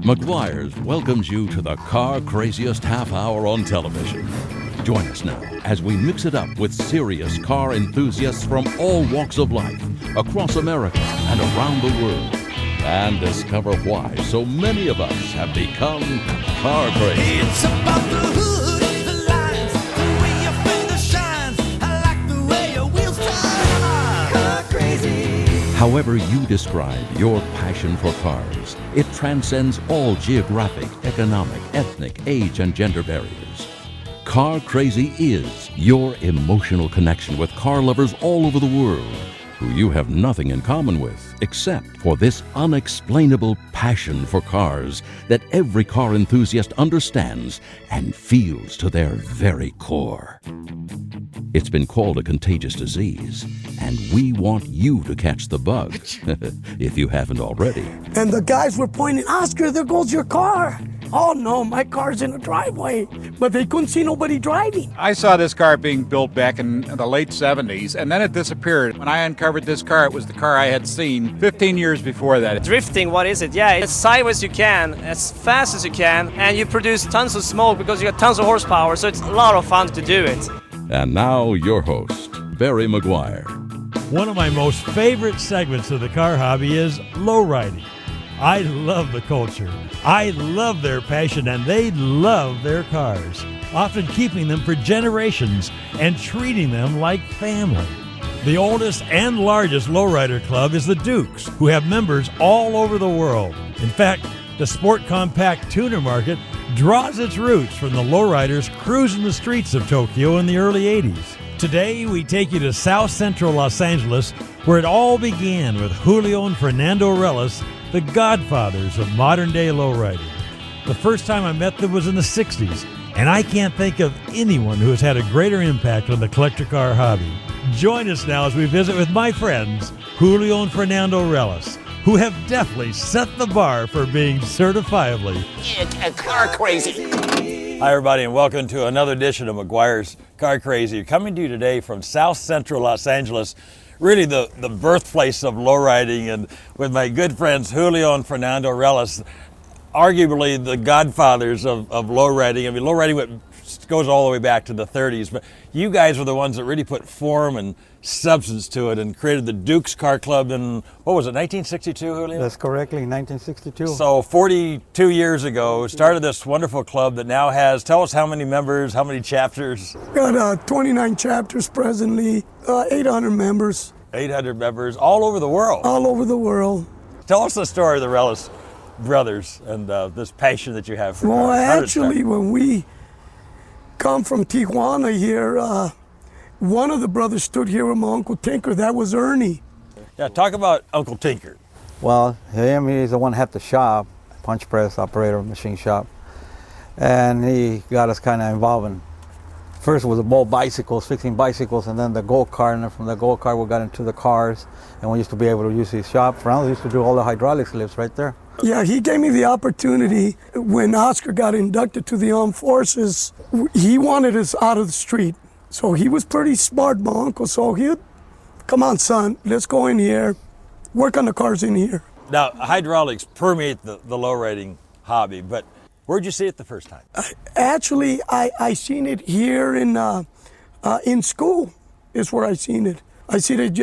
McGuire's welcomes you to the car craziest half hour on television. Join us now as we mix it up with serious car enthusiasts from all walks of life, across America and around the world, and discover why so many of us have become car crazy. It's about the hood, the lines, the way your fender shines. I like the way your wheels turn. Car crazy. However you describe your passion for cars, it transcends all geographic, economic, ethnic, age, and gender barriers. Car Crazy is your emotional connection with car lovers all over the world who you have nothing in common with except for this unexplainable passion for cars that every car enthusiast understands and feels to their very core. It's been called a contagious disease, and we want you to catch the bug, if you haven't already. And the guys were pointing, Oscar, there goes your car. Oh no, my car's in the driveway. But they couldn't see nobody driving. I saw this car being built back in the late 70s, and then it disappeared. When I uncovered this car, it was the car I had seen 15 years before that. Drifting, what is it? Yeah, as sideways you can, as fast as you can, and you produce tons of smoke because you got tons of horsepower, so it's a lot of fun to do it. And now your host, Barry McGuire. One of my most favorite segments of the car hobby is lowriding. I love the culture. I love their passion, and they love their cars, often keeping them for generations and treating them like family. The oldest and largest lowrider club is the Dukes, who have members all over the world. In fact, the sport compact tuner market draws its roots from the lowriders cruising the streets of Tokyo in the early 80s. Today, we take you to South Central Los Angeles, where it all began with Julio and Fernando Ruelas, the godfathers of modern-day lowriding. The first time I met them was in the 60s, and I can't think of anyone who has had a greater impact on the collector car hobby. Join us now as we visit with my friends, Julio and Fernando Ruelas, who have definitely set the bar for being certifiably car crazy. Hi everybody, and welcome to another edition of McGuire's Car Crazy. Coming to you today from South Central Los Angeles, really the birthplace of lowriding, and with my good friends Julio and Fernando Ruelas, arguably the godfathers of lowriding. I mean, lowriding goes all the way back to the 30s, but you guys were the ones that really put form and substance to it and created the Dukes Car Club in, what was it, 1962, Julio? That's correctly, 1962. So 42 years ago, started this wonderful club that now has, tell us how many members, how many chapters? Got 29 chapters presently, 800 members. 800 members all over the world. All over the world. Tell us the story of the Ruelas brothers and this passion that you have for Well, cars. actually, when we come from Tijuana here, one of the brothers stood here with my Uncle Tinker. That was Ernie. Yeah, talk about Uncle Tinker. Well, he's the one who had the shop, punch press operator, machine shop. And he got us kind of involved in, first it was the ball bicycles, fixing bicycles, and then the go-kart, and then from the go-kart we got into the cars, and we used to be able to use his shop. Fernando used to do all the hydraulics lifts right there. Yeah, he gave me the opportunity when Oscar got inducted to the armed forces. He wanted us out of the street. So he was pretty smart, my uncle. So he'd, come on, son, let's go in here, work on the cars in here. Now, hydraulics permeate the lowriding hobby, but where'd you see it the first time? Actually, I seen it here in school is where I seen it. I seen it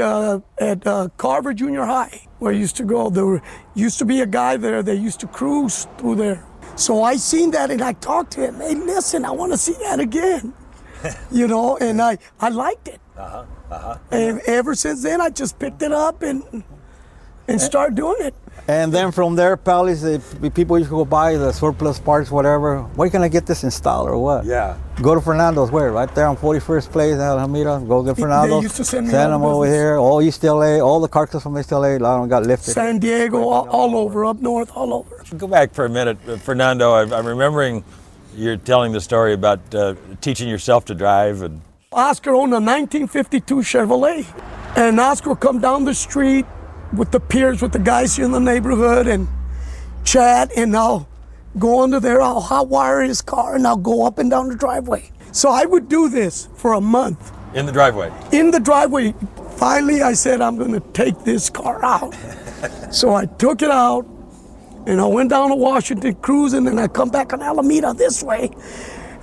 at Carver Junior High, where I used to go. There used to be a guy there that used to cruise through there. So I seen that and I talked to him, hey, listen, I want to see that again. You know, and I liked it. And ever since then, I just picked it up and started doing it. And then from there, Palace, people used to go buy the surplus parts, whatever. Where can I get this installed or what? Yeah. Go to Fernando's, where? Right there on 41st Place, Alhambra. Go get Fernando's. They used to send me them over here. All East LA, all the carcasses from East LA, a lot of them got lifted. San Diego, all over, up north, all over. Go back for a minute, Fernando. I'm remembering you're telling the story about teaching yourself to drive. And Oscar owned a 1952 Chevrolet, and Oscar would come down the street with the peers, with the guys here in the neighborhood, and chat, and I'll go under there, I'll hot wire his car, and I'll go up and down the driveway. So I would do this for a month. in the driveway? In the driveway. Finally, I said, I'm gonna take this car out. So I took it out, And I went down to Washington cruising, and I come back on Alameda this way.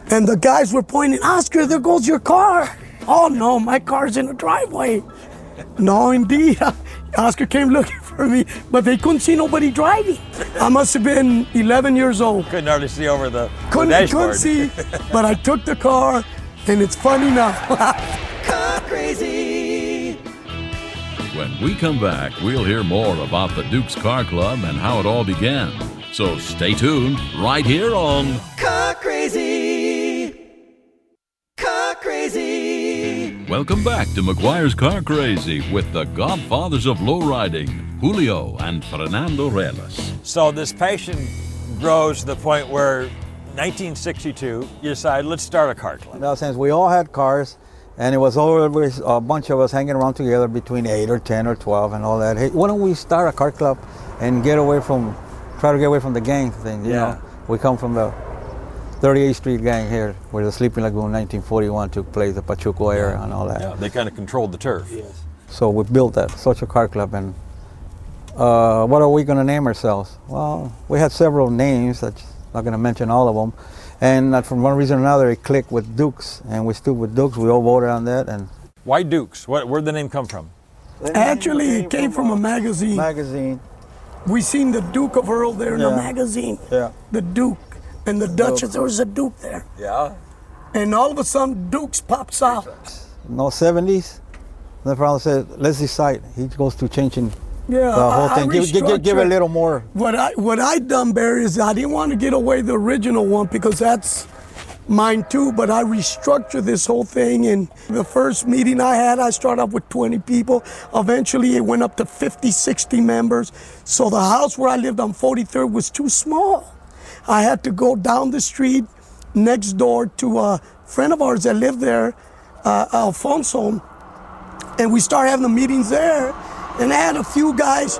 And the guys were pointing, Oscar, there goes your car. Oh no, my car's in the driveway. No, indeed. Oscar came looking for me, but they couldn't see nobody driving. I must have been 11 years old. Couldn't hardly see over the Couldn't dashboard. see, but I took the car, and it's funny now. Car crazy. When we come back, we'll hear more about the Duke's Car Club and how it all began. So stay tuned right here on Car crazy. Car crazy. Welcome back to McGuire's Car Crazy with the godfathers of lowriding, Julio and Fernando Ruelas. So this passion grows to the point where 1962, you decide, let's start a car club. Now, since we all had cars, and it was always a bunch of us hanging around together between 8 or 10 or 12 and all that. Hey, why don't we start a car club and try to get away from the gang thing, you know? We come from the 38th Street gang here, where the Sleeping Lagoon 1941 took place, the Pachuco area and all that. Yeah, they kind of controlled the turf. Yes. So we built that social car club, and what are we going to name ourselves? Well, we had several names, I'm not going to mention all of them. And from one reason or another, it clicked with Dukes, and we stood with Dukes. We all voted on that. And why Dukes? Where'd the name come from? Actually, it came from a magazine. Magazine. We seen the Duke of Earl there in the magazine. Yeah. The Duke and the Duchess. There was a Duke there. Yeah. And all of a sudden, Dukes pops out. No 70s. The father said, let's decide. He goes to changing Yeah, the whole thing. Give it a little more. What I done, Barry, is I didn't want to get away the original one because that's mine too, but I restructured this whole thing. And the first meeting I had, I started off with 20 people. Eventually it went up to 50, 60 members. So the house where I lived on 43rd was too small. I had to go down the street next door to a friend of ours that lived there, Alfonso, and we started having the meetings there. And I had a few guys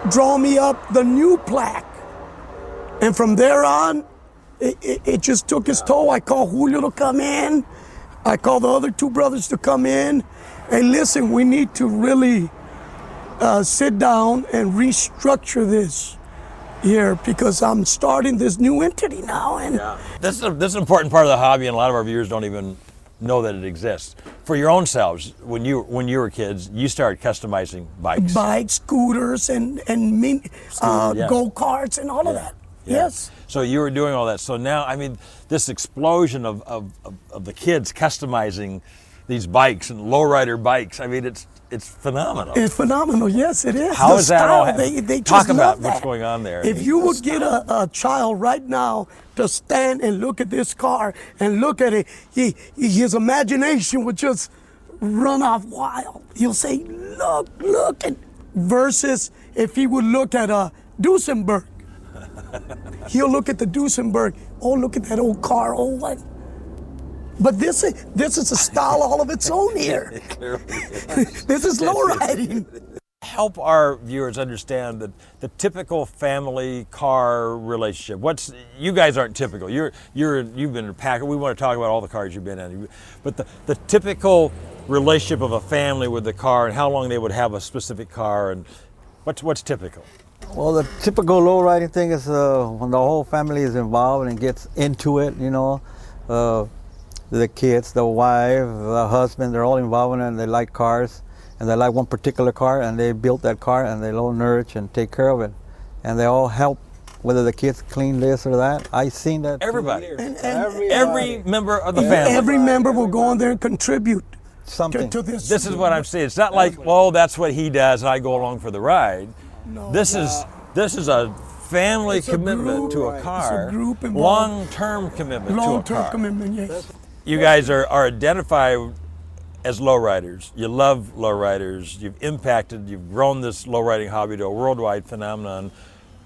draw me up the new plaque. And from there on, it just took its toll. I called Julio to come in. I called the other two brothers to come in. Hey, listen, we need to really sit down and restructure this here because I'm starting this new entity now. And This is an important part of the hobby, and a lot of our viewers don't even know that it exists. For your own selves, when you were kids, you started customizing bikes, scooters, and go-karts and all of that. Yeah. Yes. So you were doing all that. So now, I mean, this explosion of the kids customizing these bikes and lowrider bikes, I mean, it's phenomenal. It's phenomenal. Yes, it is. How The is that all? style, they Talk just about love what's that. going on there. If you would get a child right now to stand and look at this car and look at it, his imagination would just run off wild. He'll say, look. And versus if he would look at a Duesenberg, he'll look at the Duesenberg. Oh, look at that old car. Oh, what? But this is a style all of its own here. This is lowriding. Help our viewers understand the typical family car relationship. You guys aren't typical. You've been in a pack. We want to talk about all the cars you've been in, but the typical relationship of a family with the car and how long they would have a specific car and what's typical. Well, the typical lowriding thing is when the whole family is involved and gets into it, you know. The kids, the wife, the husband, they're all involved in it, and they like cars, and they like one particular car, and they built that car, and they all nurture and take care of it. And they all help, whether the kids clean this or that. I've seen that. Everybody. Everybody. Every member of the family. Every member will go in there and contribute Something. to this. This is what I'm saying. It's not like, well, that's what he does, and I go along for the ride. No, This is a family It's a commitment group, to a right. car. It's a group involved. Long-term commitment to a Long-term car. commitment, yes. You guys are identified as lowriders. You love lowriders. You've grown this lowriding hobby to a worldwide phenomenon.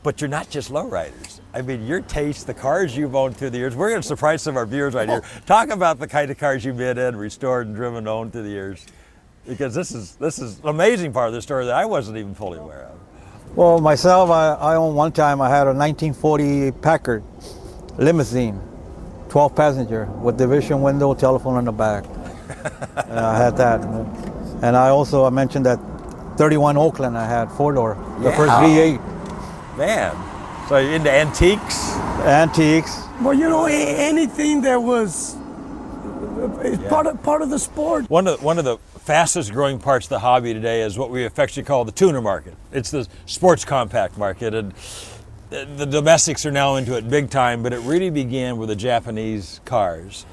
But you're not just lowriders. I mean, your taste, the cars you've owned through the years. We're going to surprise some of our viewers right here. Talk about the kind of cars you've been in, restored, and driven, owned through the years. Because this is an amazing part of the story that I wasn't even fully aware of. Well, myself, I own one time, I had a 1940 Packard limousine, 12 passenger with division window, telephone in the back. I had that. And I mentioned that 31 Oakland I had, 4-door, the first V8. Man, So you're into antiques? Antiques. Well, you know, anything that was part of the sport. One of the fastest growing parts of the hobby today is what we affectionately call the tuner market. It's the sports compact market, and the domestics are now into it big time, but it really began with the Japanese cars.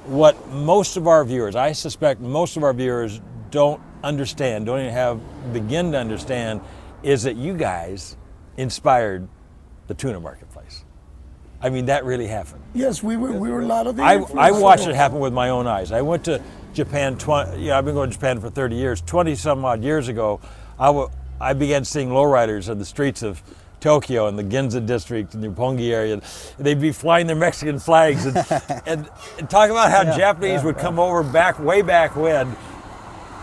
What most of our viewers, I suspect most of our viewers don't understand, don't even begin to understand, is that you guys inspired the tuner marketplace. I mean, that really happened. Yes, we were a lot of the I watched it happen with my own eyes. I went to Japan, I've been going to Japan for 30 years. 20 some odd years ago, I began seeing lowriders in the streets of Tokyo in the Ginza district in the Roppongi area. They'd be flying their Mexican flags and talk about how Japanese would come over way back when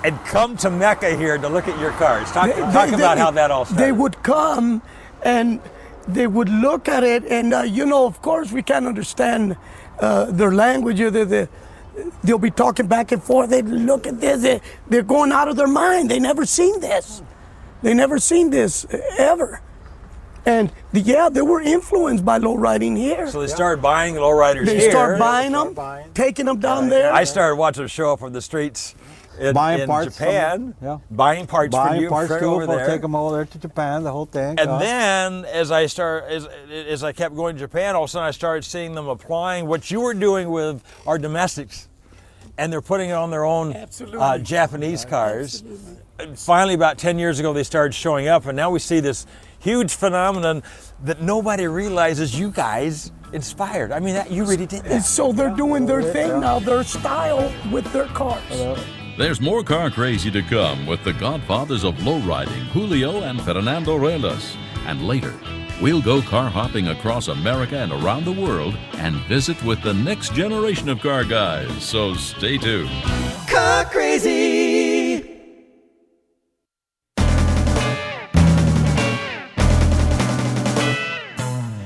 and come to Mecca here to look at your cars. Talk about how that all started. They would come and they would look at it, and you know, of course, we can't understand their language. They'll be talking back and forth. They look at this. They're going out of their mind. They never seen this. They never seen this ever. And they were influenced by lowriding here. So they started buying lowriders here. They start buying them, taking them down there. I started watching them show up on the streets in Japan, buying parts for you over there. Take them over there to Japan, the whole thing. And then as I kept going to Japan, all of a sudden I started seeing them applying what you were doing with our domestics, and they're putting it on their own Japanese cars. Absolutely. Finally, about 10 years ago, they started showing up, and now we see this huge phenomenon that nobody realizes you guys inspired. I mean, you really did that. So they're doing their thing now, their style with their cars. There's more car crazy to come with the godfathers of lowriding, Julio and Fernando Ruelas. And later, we'll go car hopping across America and around the world and visit with the next generation of car guys. So stay tuned. Car crazy.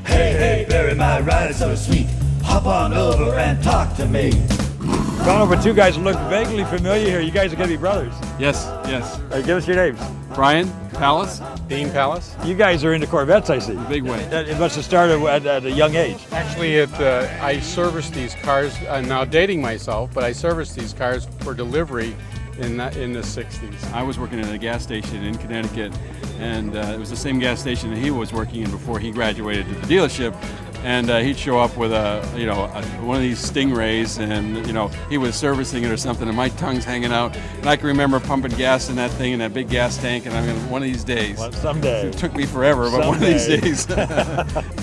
Hey, Barry, my ride is so sweet. Hop on over and talk to me. Gone over two guys who look vaguely familiar here. You guys are going to be brothers. Yes. All right, give us your names. Brian Palace, Dean Palace. You guys are into Corvettes, I see. Big way. It must have started at a young age. Actually, I serviced these cars. I'm now dating myself, but I serviced these cars for delivery in the 60s. I was working at a gas station in Connecticut, and it was the same gas station that he was working in before he graduated to the dealership. And he'd show up with one of these Stingrays, and he was servicing it or something, and my tongue's hanging out. And I can remember pumping gas in that thing, in that big gas tank, and I mean, one of these days. Well, someday. It took me forever, but one of these days.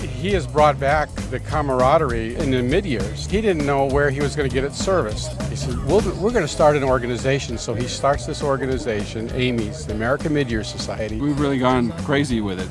He has brought back the camaraderie in the mid-years. He didn't know where he was going to get it serviced. He said, we're going to start an organization. So he starts this organization, AMIS, the American Mid-Year Society. We've really gone crazy with it.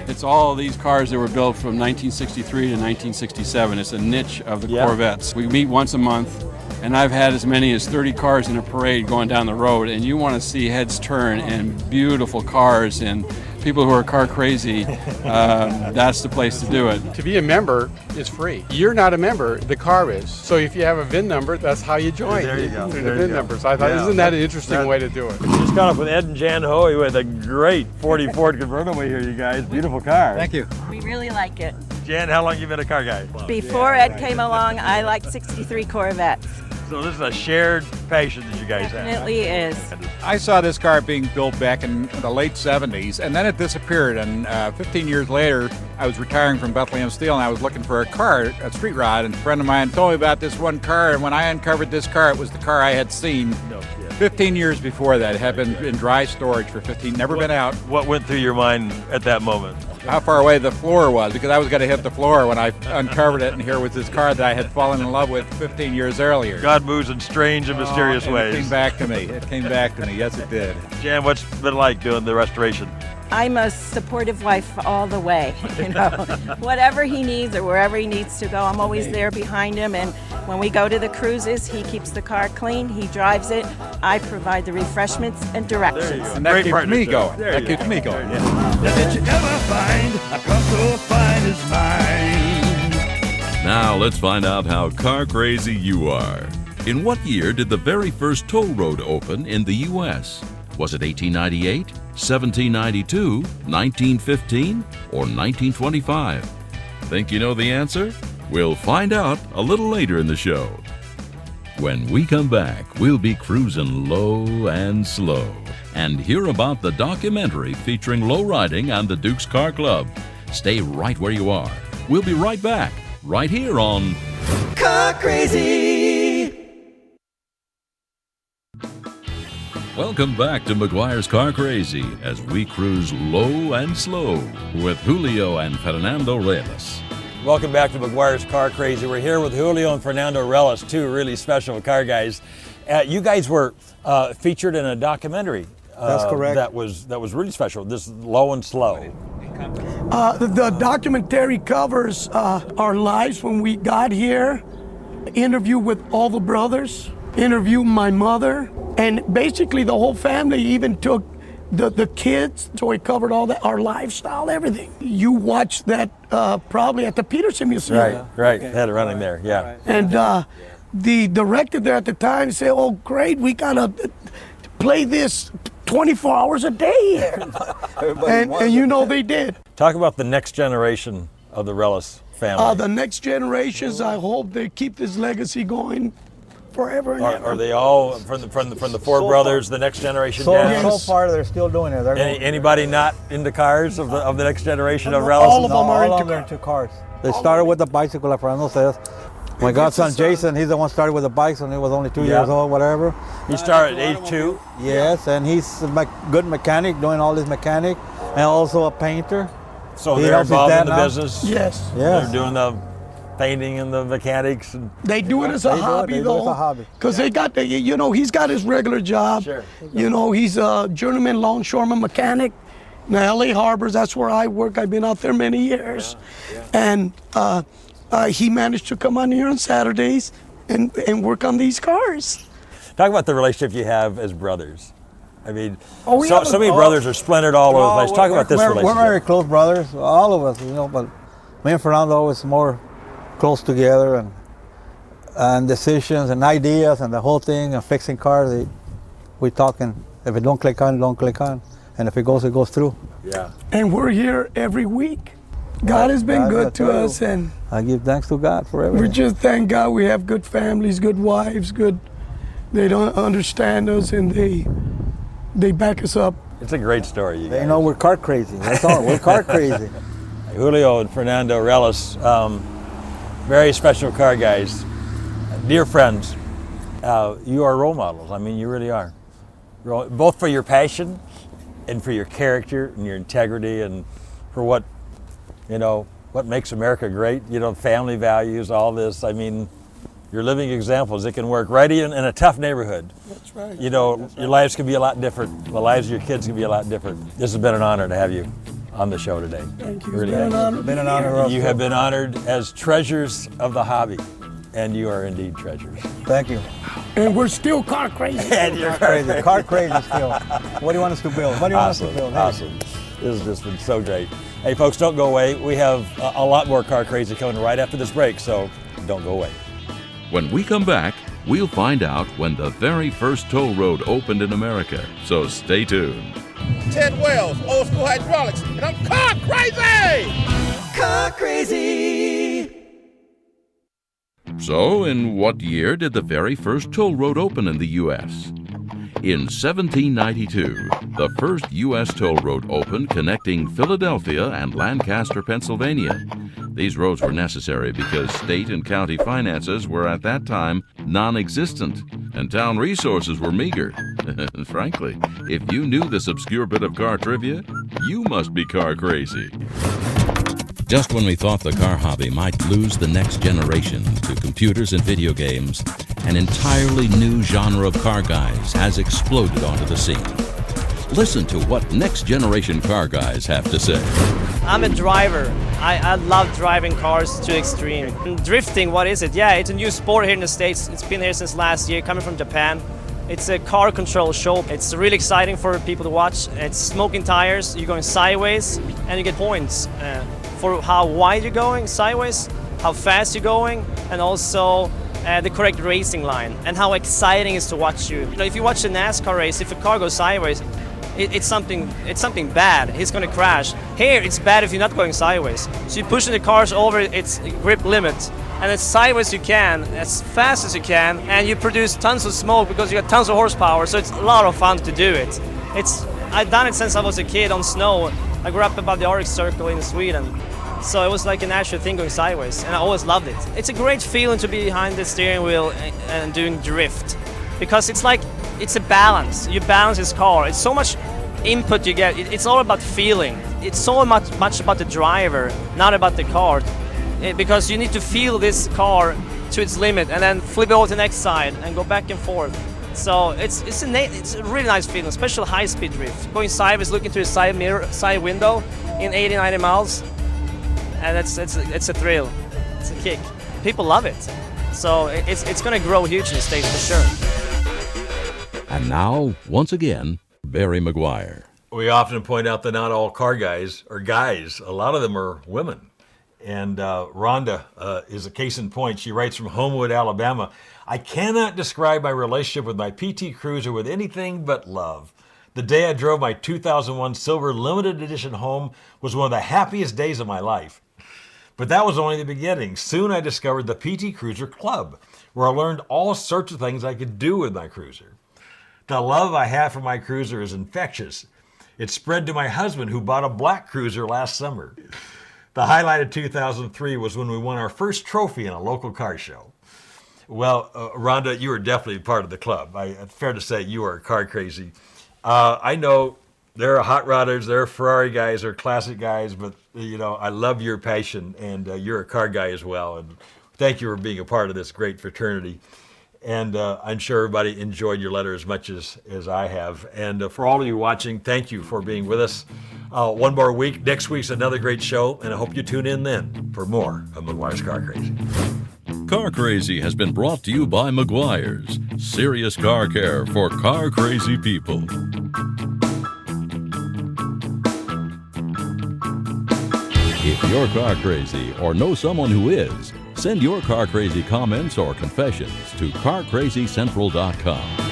It's all these cars that were built from 1963 to 1967. It's a niche of the Corvettes. We meet once a month, and I've had as many as 30 cars in a parade going down the road, and you want to see heads turn and beautiful cars and people who are car crazy, that's the place to do it. To be a member is free. You're not a member, the car is. So if you have a VIN number, that's how you join. There you go. The VIN numbers. I thought, isn't that an interesting way to do it? Just got up with Ed and Jan Hoey with a great 40 Ford convertible here, you guys. Beautiful car. Thank you. We really like it. Jan, how long have you been a car guy? Before Ed came along, I liked 63 Corvettes. So this is a shared passion that you guys have. Definitely is. I saw this car being built back in the late 70s, and then it disappeared. And 15 years later, I was retiring from Bethlehem Steel, and I was looking for a car, a street rod, and a friend of mine told me about this one car, and when I uncovered this car, it was the car I had seen 15 years before that. It had been in dry storage for 15, never been out. What went through your mind at that moment? How far away the floor was, because I was going to hit the floor when I uncovered it, and here was this car that I had fallen in love with 15 years earlier. God moves in strange and mysterious ways. It came back to me. It came back to me. Yes, it did. Jan, what's it been like doing the restoration? I'm a supportive wife all the way. Whatever he needs or wherever he needs to go, I'm always there behind him. And when we go to the cruises, he keeps the car clean. He drives it. I provide the refreshments and directions. And that keeps me going. That keeps me going. Did you ever find a car so fine as mine? Now let's find out how car crazy you are. In what year did the very first toll road open in the U.S.? Was it 1898, 1792, 1915, or 1925? Think you know the answer? We'll find out a little later in the show. When we come back, we'll be cruising low and slow and hear about the documentary featuring low riding and the Duke's Car Club. Stay right where you are. We'll be right back, right here on Car Crazy. Welcome back to McGuire's Car Crazy as we cruise low and slow with Julio and Fernando Ruelas. Welcome back to McGuire's Car Crazy. We're here with Julio and Fernando Ruelas, two really special car guys. You guys were featured in a documentary. That's correct. That was really special. This is Low and Slow. The documentary covers our lives when we got here, interview with all the brothers, interview my mother, and basically the whole family, even took the kids, so it covered all that, our lifestyle, everything. You watched that probably at the Peterson Museum. Right. They had it running there, yeah. And the director there at the time said, oh great, we gotta play this 24 hours a day here. and you know they did. Talk about the next generation of the Ruelas family. The next generations, I hope they keep this legacy going forever and ever. Are they all from the four brothers, the next generation? So far, they're still doing it. Anybody not into cars of the next generation of Ruelas? All of them are into cars. They started with the bicycle, like Fernando says. My godson Jason, he's the one started with the bikes when he was only 2 years old, whatever. He started at age 2? Yes, and he's a good mechanic, doing all this mechanic, and also a painter. So they're involved in the business? Yes. They're doing the painting and the mechanics. And they do it as a hobby, though. Because they got he's got his regular job. Sure. He's a journeyman longshoreman mechanic. Now, LA Harbors, that's where I work. I've been out there many years. And he managed to come on here on Saturdays and work on these cars. Talk about the relationship you have as brothers. I mean, so many brothers are splintered all over the place. Talk about this relationship. We're very close brothers, all of us, but me and Fernando always more close together, and decisions and ideas and the whole thing, and fixing cars, we talk, and if it don't click on, don't click on. And if it goes through. Yeah. And we're here every week. God has been good to us, and I give thanks to God for everything. We just thank God we have good families, good wives, they don't understand us, and they back us up. It's a great story, you guys. They know we're car crazy, that's all, we're car crazy. Julio and Fernando Ruelas, very special car guys, dear friends. You are role models, I mean, you really are. Both for your passion and for your character and your integrity and for what makes America great, family values, all this. I mean, you're living examples. It can work right in a tough neighborhood. That's right. Your lives can be a lot different. The lives of your kids can be a lot different. This has been an honor to have you on the show today. Thank you. Really It's been an honor. You have been honored as treasures of the hobby, and you are indeed treasures. Thank you. And we're still car crazy. And you're car crazy still. What do you want us to build? What do you want us to build? Awesome. This has just been so great. Hey, folks, don't go away. We have a lot more Car Crazy coming right after this break, so don't go away. When we come back, we'll find out when the very first toll road opened in America, so stay tuned. Ted Wells, Old School Hydraulics, and I'm car crazy! Car Crazy. So, in what year did the very first toll road open in the U.S.? In 1792, the first U.S. toll road opened connecting Philadelphia and Lancaster, Pennsylvania. These roads were necessary because state and county finances were at that time non-existent, and town resources were meager. Frankly, if you knew this obscure bit of car trivia, you must be car crazy. Just when we thought the car hobby might lose the next generation to computers and video games, an entirely new genre of car guys has exploded onto the scene. Listen to what next generation car guys have to say. I'm a driver. I love driving cars to extreme. Drifting, what is it? Yeah, it's a new sport here in the States. It's been here since last year, coming from Japan. It's a car control show. It's really exciting for people to watch. It's smoking tires, you're going sideways, and you get points for how wide you're going sideways, how fast you're going, and also the correct racing line, and how exciting it is to watch you. If you watch a NASCAR race, if a car goes sideways, it's something bad. He's going to crash. Here, it's bad if you're not going sideways. So you're pushing the cars over its grip limit, and as sideways you can, as fast as you can, and you produce tons of smoke because you got tons of horsepower. So it's a lot of fun to do it. I've done it since I was a kid on snow. I grew up above the Arctic Circle in Sweden. So it was like a natural thing going sideways, and I always loved it. It's a great feeling to be behind the steering wheel and doing drift, because it's a balance. You balance this car. It's so much input you get. It's all about feeling. It's so much about the driver, not about the car, because you need to feel this car to its limit and then flip it over to the next side and go back and forth. So it's a really nice feeling, especially high-speed drift. Going sideways, looking through a side window in 80-90 miles, and it's a thrill. It's a kick. People love it. So it's going to grow huge in the States for sure. And now, once again, Barry Maguire. We often point out that not all car guys are guys. A lot of them are women. And Rhonda is a case in point. She writes from Homewood, Alabama. I cannot describe my relationship with my PT Cruiser with anything but love. The day I drove my 2001 Silver Limited Edition home was one of the happiest days of my life. But that was only the beginning. Soon I discovered the PT Cruiser Club, where I learned all sorts of things I could do with my cruiser. The love I have for my cruiser is infectious. It spread to my husband, who bought a black cruiser last summer. The highlight of 2003 was when we won our first trophy in a local car show. Well, Rhonda, you are definitely part of the club. It's fair to say you are car crazy. I know there are hot rodders, there are Ferrari guys, there are classic guys, but I love your passion, and you're a car guy as well. And thank you for being a part of this great fraternity. And I'm sure everybody enjoyed your letter as much as I have. And for all of you watching, thank you for being with us. One more week. Next week's another great show, and I hope you tune in then for more of Maguire's Car Crazy. Car Crazy has been brought to you by Maguire's, serious car care for car crazy people. If you're car crazy or know someone who is, send your car crazy comments or confessions to carcrazycentral.com.